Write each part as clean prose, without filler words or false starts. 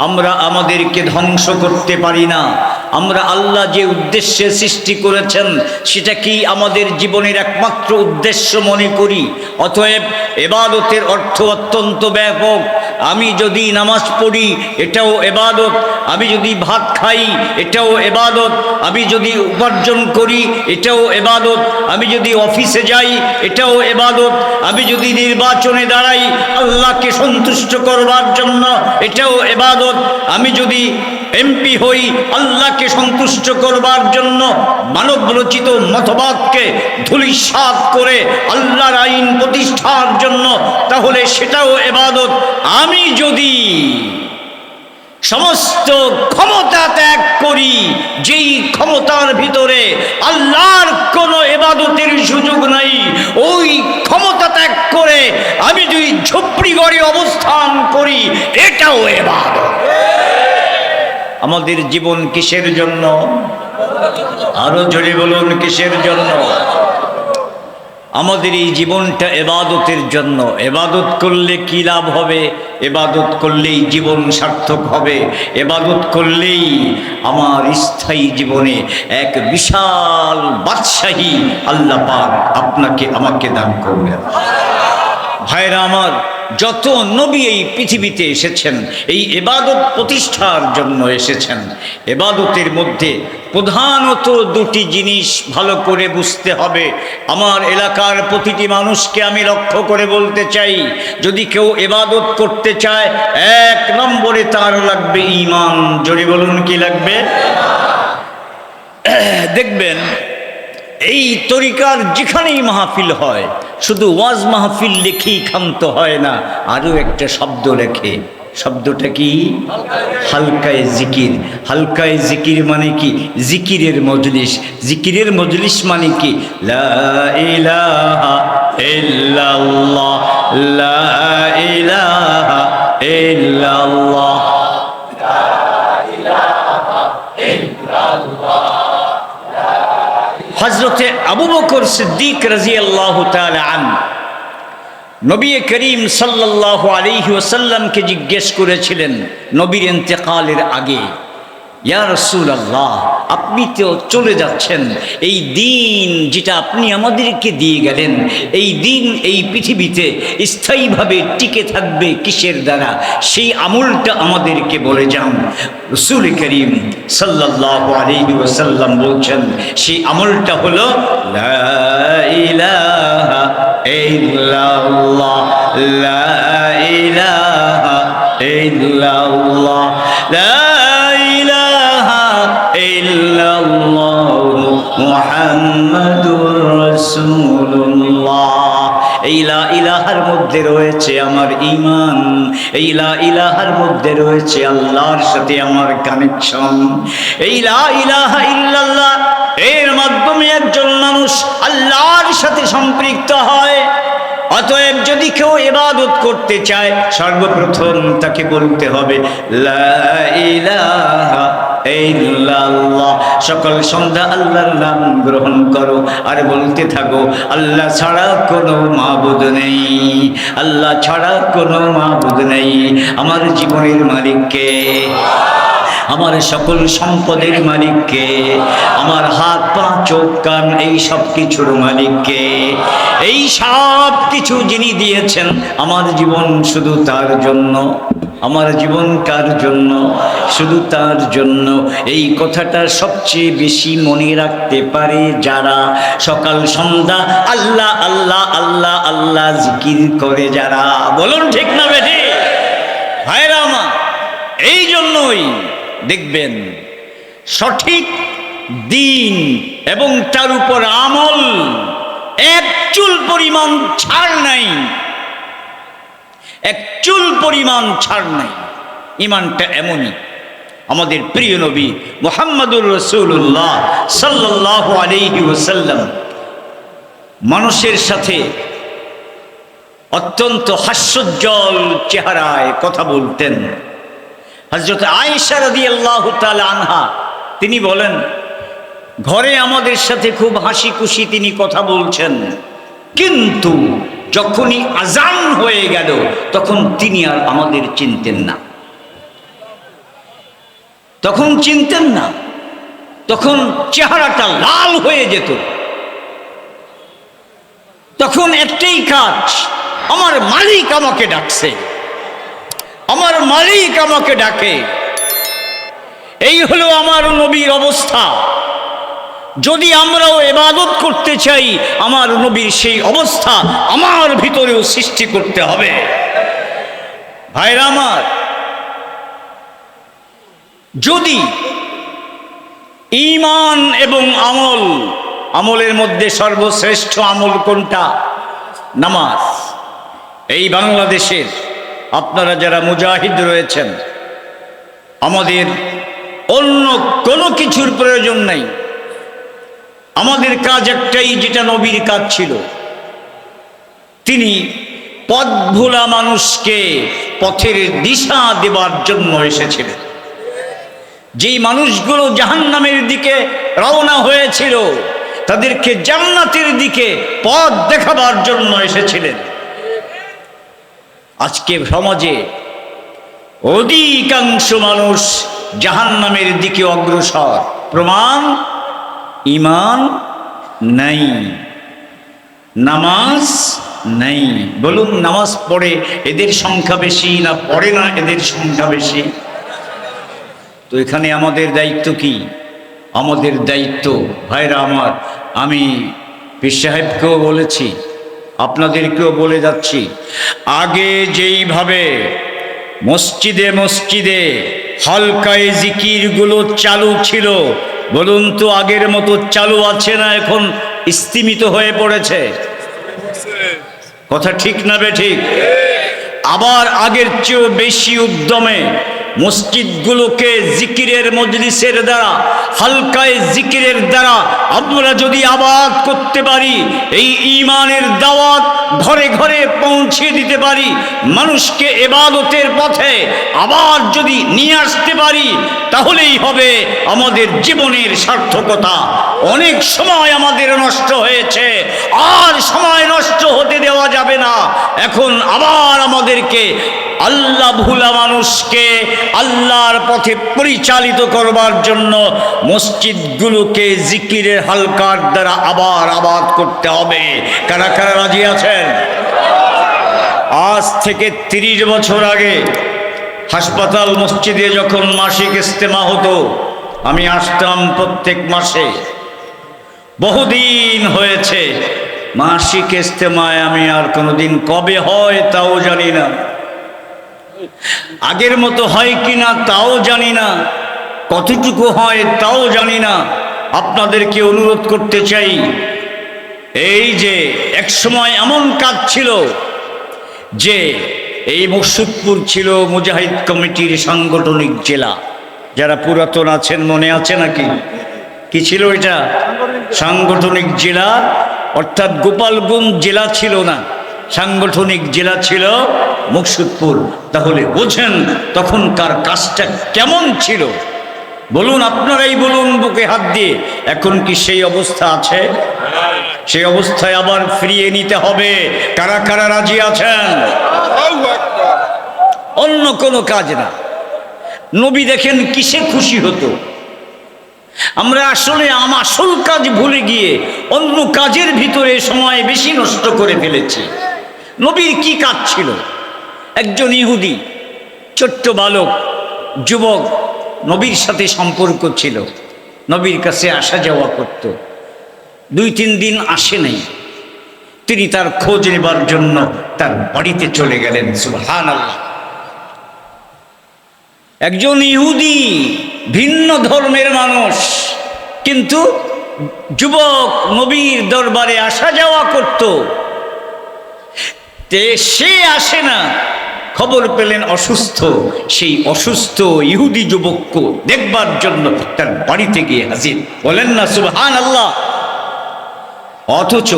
আমরা আমাদেরকে ধ্বংস করতে পারি না। আমরা আল্লাহ যে উদ্দেশ্যে সৃষ্টি করেছেন সেটা কি আমাদের জীবনের একমাত্র উদ্দেশ্য মনে করি। অতএব ইবাদতের অর্থ অত্যন্ত ব্যাপক। আমি যদি নামাজ পড়ি এটাও ইবাদত, আমি যদি ভাত খাই এটাও ইবাদত, আমি যদি উপার্জন করি এটাও ইবাদত, আমি যদি অফিসে যাই এটাও ইবাদত, আমি যদি নির্বাচনে দাঁড়াই আল্লাহকে সন্তুষ্ট করবার জন্য এটাও ইবাদত, আমি যদি এমপি হই আল্লাহকে সন্তুষ্ট করবার জন্য মানব রচিত মতবাদকে ধূলিসাৎ করে আল্লাহর আইন প্রতিষ্ঠার জন্য, তাহলে সেটাও ইবাদত। আমি যদি সমস্ত ক্ষমতা ত্যাগ করি যেই ক্ষমতার ভিতরে আল্লাহর কোনো ইবাদতের সুযোগ নাই, ওই ক্ষমতা ত্যাগ করে আমি যদি ঝুপড়ি ঘরে অবস্থান করি এটাও ইবাদত। আমাদের জীবন কিসের জন্য? আরো জোরে বলুন, কিসের জন্য? আমাদের এই জীবনটা ইবাদতের জন্য। ইবাদত করলে কি লাভ হবে? ইবাদত করলেই জীবন সার্থক হবে। ইবাদত করলেই আমার স্থায়ী জীবনে এক বিশাল বাদশাহী আল্লাহ পাক আপনাকে আমাকে দান করবেন। ভাইরা আমার, যত নবী এই পৃথিবীতে এসেছেন এই ইবাদত প্রতিষ্ঠার জন্য এসেছেন। ইবাদতের মধ্যে প্রধানত দুটি জিনিস ভালো করে বুঝতে হবে। আমার এলাকার প্রতিটি মানুষকে আমি লক্ষ্য করে বলতে চাই, যদি কেউ ইবাদত করতে চায় এক নম্বরে তার লাগবে ঈমান। জোরে বলুন, কি লাগবে? দেখবেন এই তরিকার যেখানেই মাহফিল হয় শুধু ওয়াজ মাহফিল লেখেই ক্ষান্ত হয় না, আরও একটা শব্দ লেখে। শব্দটা কি? হালকায়ে জিকির। হালকায়ে জিকির মানে কি? জিকিরের মজলিস। জিকিরের মজলিস মানে কি? লা ইলাহা ইল্লাল্লাহ, লা ইলাহা ইল্লাল্লাহ, লা ইলাহা ইল্লাল্লাহ। হযরতে আবু বকর সিদ্দিক রাদিয়াল্লাহু তাআলা আনহু নবী করিম সাল্লাল্লাহু আলাইহি ওয়াসাল্লামকে জিজ্ঞেস করেছিলেন নবীর ইন্তেকালের আগে, ইয়া রাসূলুল্লাহ, আপনি তো চলে যাচ্ছেন, এই দিন যেটা আপনি আমাদেরকে দিয়ে গেলেন এই দিন এই পৃথিবীতে স্থায়ীভাবে টিকে থাকবে কিসের দ্বারা? সেই আমলটা আমাদেরকে বলে যান। রাসূল করিম সাল্লাল্লাহু আলাইহি ওয়াসাল্লাম বলছেন সেই আমলটা হলো লা ইলাহা ইল্লাল্লাহ, লা ইলাহা ইল্লাল্লাহ, লা ইলাহা ইল্লাল্লাহ মুহাম্মাদুর রাসূলুল্লাহ। এই লা ইলাহার মধ্যে রয়েছে আমার ঈমান, এই লা ইলাহার মধ্যে রয়েছে আল্লাহর সাথে আমার কানেকশন। এই লা ইলাহা ইল্লাল্লাহ এর মাধ্যমে একজন মানুষ আল্লাহর সাথে সম্পৃক্ত হয়। অতএব যদি কেউ ইবাদত করতে চায় সর্বপ্রথম তাকে বলতে হবে লা ইলাহা ইল্লাল্লাহ। সকাল সন্ধ্যা আল্লাহর নাম গ্রহণ করো আর বলতে থাকো আল্লাহ ছাড়া কোনো মাবুদ নেই, আল্লাহ ছাড়া কোনো মাবুদ নেই। আমার জীবনের মালিককে, আমার সকল সম্পদের মালিককে, আমার হাত পা চোখ কান এই সব কিছুর মালিককে। এই সব কিছু যিনি দিয়েছেন আমার জীবন শুধু তার জন্য, আমার জীবন কার জন্য? শুধু তার জন্য। এই কথাটা সবচেয়ে বেশি মনে রাখতে পারে যারা সকাল সন্ধ্যা আল্লাহ আল্লাহ আল্লাহ আল্লাহ জিকির করে যারা। বলুন ঠিক না বেঠিক? ভাইরা আমার, এই জন্যই দেখবেন সঠিক দিন এবং তার উপর আমল এক চুল পরিমাণ ছাড় নাই, এক চুল পরিমাণ ছাড় নাই। ঈমানটা এমনই। আমাদের প্রিয় নবী মুহাম্মদুর রাসূলুল্লাহ সাল্লাল্লাহু আলাইহি ওয়াসাল্লাম মানুষের সাথে অত্যন্ত হাস্যোজ্জ্বল চেহারায় কথা বলতেন। হযরত আয়েশা রাদিয়াল্লাহু তাআলা আনহা তিনি বলেন, ঘরে আমাদের সাথে খুব হাসি খুশি তিনি কথা বলছেন, কিন্তু যখনই আজান হয়ে গেল তখন তিনি আর আমাদের চিনতেন না। তখন চিনতেন না, তখন চেহারাটা লাল হয়ে যেত। তখন একটাই কাজ, আমার মালিক আমাকে ডাকছে, আমার মালিক আমাকে ডাকে। এই হলো আমার নবীর অবস্থা। যদি আমরাও ইবাদত করতে চাই, আমার নবীর সেই অবস্থা আমার ভিতরেও সৃষ্টি করতে হবে। ভাইরা আমার, যদি ঈমান এবং আমল, আমলের মধ্যে সর্বশ্রেষ্ঠ আমল কোনটা? নামাজ। এই বাংলাদেশের আপনারা যারা মুজাহিদ রয়েছেন, আমাদের অন্য কোনো কিছুর প্রয়োজন নাই। আমাদের কাজ একটাই, যেটা নবীর কাজ ছিল। তিনি পথ ভোলা মানুষকে পথের দিশা দেবার জন্য এসেছিলেন। যেই মানুষগুলো জাহান্নামের দিকে রওনা হয়েছিল, তাদেরকে জান্নাতের দিকে পথ দেখাবার জন্য এসেছিলেন। আজকে সমাজে অধিকাংশ মানুষ জাহান্নামের দিকে অগ্রসর। প্রমাণ? ঈমান নাই, নামাজ নাই। বলুন, নামাজ পড়ে এদের সংখ্যা বেশি না পড়ে না এদের সংখ্যা বেশি? তো এখানে আমাদের দায়িত্ব কি? আমাদের দায়িত্ব, ভাইরা আমার, আমি পীর সাহেবকেও বলেছি, আপনাদেরকেও বলে যাচ্ছি, আগে যেইভাবে মসজিদে মসজিদে হালকায় জিকিরগুলো চালু ছিল, বলুন তো আগের মতো চালু আছে না এখন স্তিমিত হয়ে পড়েছে? কথা ঠিক না বেঠিক? আবার আগের চেয়েও বেশি উদ্যমে মসজিদগুলোকে জিকিরের মজলিসের দ্বারা, হালকায় জিকিরের দ্বারা আমরা যদি আবাদ করতে পারি, এই ঈমানের দাওয়াত ঘরে ঘরে পৌঁছে দিতে পারি, মানুষকে ইবাদতের পথে আবার যদি নিয়ে আসতে পারি, তাহলেই হবে আমাদের জীবনের সার্থকতা। অনেক সময় আমাদের নষ্ট হয়েছে, আর সময় নষ্ট হতে দেওয়া যাবে না। এখন আবার আমাদেরকে আল্লাহ ভুলা মানুষকে আল্লাহর পথে পরিচালিত করবার জন্য মসজিদগুলোকে জিকিরের হালকার দ্বারা আবার আবাদ করতে হবে। কারা কারা রাজি আছেন? আজ থেকে 30 বছর আগে হাসপাতাল মসজিদে যখন মাসিক ইজতেমা হতো, আমি আসতাম প্রত্যেক মাসে। বহুদিন হয়েছে মাসিক ইজতেমায় আমি আর কোনোদিন, কবে হয় তাও জানি না, আগের মতো হয় কিনা তাও জানি না, কতটুকু হয় তাও জানি না। আপনাদেরকে অনুরোধ করতে চাই, এই যে এক সময় এমন কাজ ছিল যে এই মুর্শিদপুর ছিল মুজাহিদ কমিটির সাংগঠনিক জেলা। যারা পুরাতন আছেন মনে আছে নাকি? কি ছিল এটা? সাংগঠনিক জেলা, অর্থাৎ গোপালগঞ্জ জেলা ছিল না, সাংগঠনিক জেলা ছিল মুর্শিদপুর। তাহলে বোঝেন তখনকার কাজটা কেমন ছিল। বলুন, আপনারাই বলুন বুকে হাত দিয়ে, এখন কি সেই অবস্থা আছে? সেই অবস্থায় আবার ফিরিয়ে নিতে হবে। কারা কারা রাজি আছেন? অন্য কোনো কাজ না। নবী দেখেন কিসে খুশি হতো। আমরা আসলে আসল কাজ ভুলে গিয়ে অন্য কাজের ভিতরে সময় বেশি নষ্ট করে ফেলেছি। নবীর কি কাজ ছিল? একজন ইহুদি ছোট্ট বালক, যুবক, নবীর সাথে সম্পর্ক ছিল, নবীর কাছে আসা যাওয়া করত। 2-3 দিন আসে নাই, তিনি তার খোঁজ নেবার জন্য তার বাড়িতে চলে গেলেন। সুবহানাল্লাহ। একজন ইহুদি, ভিন্ন ধর্মের মানুষ, কিন্তু যুবক নবীর দরবারে আসা যাওয়া করত। সে আসে না, খবর পেলেন অসুস্থ। সেই অসুস্থ ইহুদি যুবককে দেখবার জন্য তার বাড়িতে গিয়ে হাজির। বলেন না সুবহানাল্লাহ। অথচ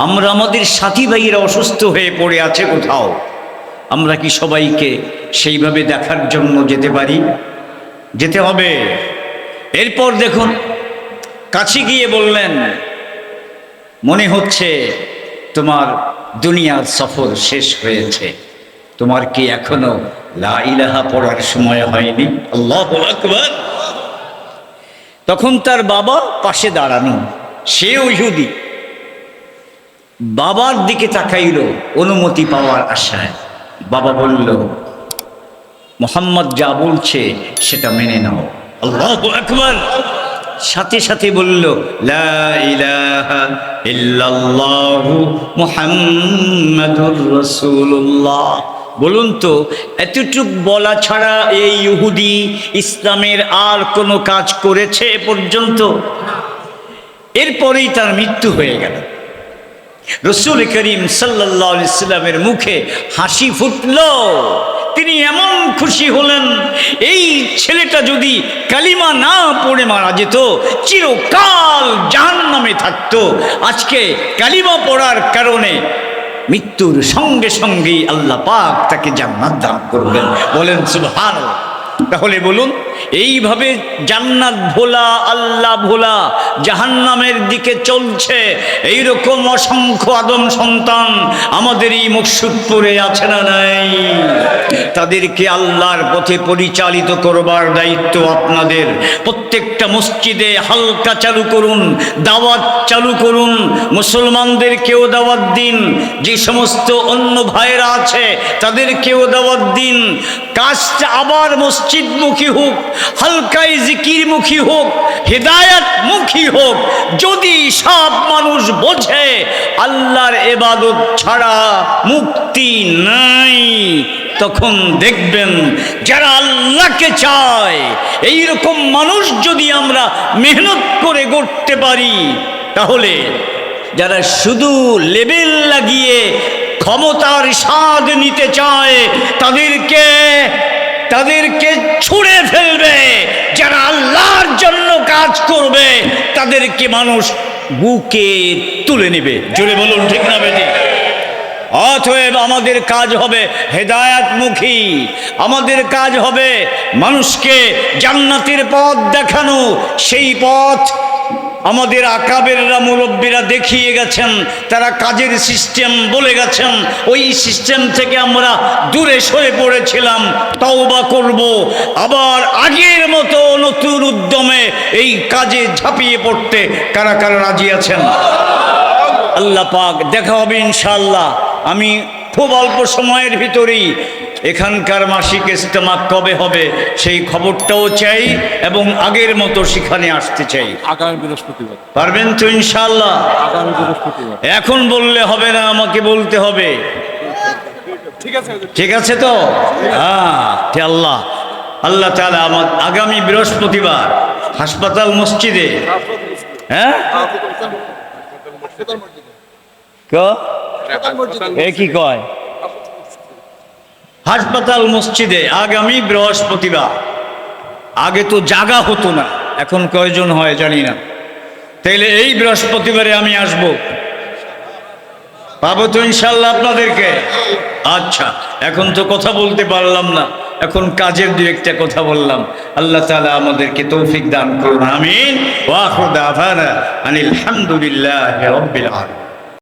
আমরা আমাদের সাথী ভাইয়েরা অসুস্থ হয়ে পড়ে আছে কোথাও, আমরা কি সবাইকে সেইভাবে দেখার জন্য যেতে পারি? যেতে হবে। এরপর দেখুন, কাছে গিয়ে বললেন, মনে হচ্ছে তোমার দুনিয়ার সফর শেষ হয়েছে, তোমার কি এখনো লা ইলাহা পড়ার সময় হয়নি? আল্লাহু আকবার। তখন তার বাবা পাশে দাঁড়ানো, সেও ইহুদি। বাবার দিকে তাকাইল অনুমতি পাওয়ার আশায়। বাবা বলল, মুহাম্মদ যা বলছে সেটা মেনে নাও। আল্লাহু আকবার। সাথে সাথে বলল, লা ইলাহা ইল্লাল্লাহু মুহাম্মাদুর রাসূলুল্লাহ। বলুন তো, এতটুক বলা ছাড়া এই ইহুদি ইসলামের আর কোনো কাজ করেছে এ পর্যন্ত? এরপরেই তার মৃত্যু হয়ে গেল। রাসূল করিম সাল্লাল্লাহু আলাইহি সাল্লামের মুখে হাসি ফুটল। তিনি এমন খুশি হলেন, এই ছেলেটা যদি কালিমা না পড়ে মারা যেত, চিরকাল জাহান্নামে থাকতো। আজকে কালিমা পড়ার কারণে মৃত্যুর সঙ্গে সঙ্গেই আল্লাহ পাক তাকে জান্নাত দান করবেন। বলেন সুবহানাল্লাহ। তাহলে বলুন, এইভাবে জান্নাত ভোলা, আল্লাহ ভোলা, জাহান্নামের দিকে চলছে এইরকম অসংখ্য আদম সন্তান আমাদের এই মকসুদপুরে আছে না নাই? তাদেরকে আল্লাহর পথে পরিচালিত করবার দায়িত্ব আপনাদের। প্রত্যেকটা মসজিদে হালকা চালু করুন, দাওয়াত চালু করুন, মুসলমানদেরকেও দাওয়াত দিন, যে সমস্ত অন্য ভাইরা আছে তাদেরকেও দাওয়াত দিন। কাজটা আবার মসজিদমুখী হোক, হালকাই জিকিরমুখী হোক, হেদায়াতমুখী হোক। যদি সব মানুষ বোঝে আল্লাহর ইবাদত ছাড়া মুক্তি নাই, তখন দেখবেন যারা আল্লাহকে চায় এইরকম মানুষ যদি আমরা মেহনত করে গড়তে পারি, তাহলে যারা শুধু লেবেল লাগিয়ে ক্ষমতার স্বাদ নিতে চায় তাদেরকে ছুঁড়ে ফেলবে। যারা আল্লাহর জন্য কাজ করবে তাদেরকে মানুষ বুকে তুলে নেবে। জোরে বলুন, ঠিক না বেঠিক? অতএব আমাদের কাজ হবে হেদায়াতমুখী, আমাদের কাজ হবে মানুষকে জান্নাতের পথ দেখানো। সেই পথ আমাদের আকাবেররা, মুরব্বীরা দেখিয়ে গেছেন, তারা কাজের সিস্টেম বলে গেছেন। ওই সিস্টেম থেকে আমরা দূরে সরে পড়েছিলাম। তওবা করব, আবার আগের মতো নতুন উদ্যমে এই কাজে ঝাঁপিয়ে পড়তে কারা কারা রাজি আছেন? আল্লাহ পাক দেখা হবে ইনশাআল্লাহ। আমি খুব অল্প সময়ের ভিতরেই এখানকার মাসিক ইজতেমা কবে হবে সেই খবরটাও চাই, এবং আগের মতো সেখানে আসতে চাই। আগামী বৃহস্পতিবার পারবেন তো ইনশাআল্লাহ? আগামী বৃহস্পতিবার। এখন বললে হবে না, আমাকে বলতে হবে। ঠিক আছে তো? হ্যাঁ, আল্লাহ আল্লাহ তাআলা আমার আগামী বৃহস্পতিবার হাসপাতাল মসজিদে, হ্যাঁ কি কয়, হাসপাতাল মসজিদে আগামী বৃহস্পতিবার। আগে তো জাগা হতো না, এখন কয়জন হয় জানি না। তাইলে এই বৃহস্পতিবারে আমি আসব, পাবো তো ইনশাল্লাহ আপনাদেরকে? আচ্ছা, এখন তো কথা বলতে পারলাম না, এখন কাজের দু একটা কথা বললাম। আল্লাহ তাআলা আমাদেরকে তৌফিক দান করুন, আমিন। ওয়া আখিরু দাওয়ানা আনিল হামদুলিল্লাহি রাব্বিল আলামিন।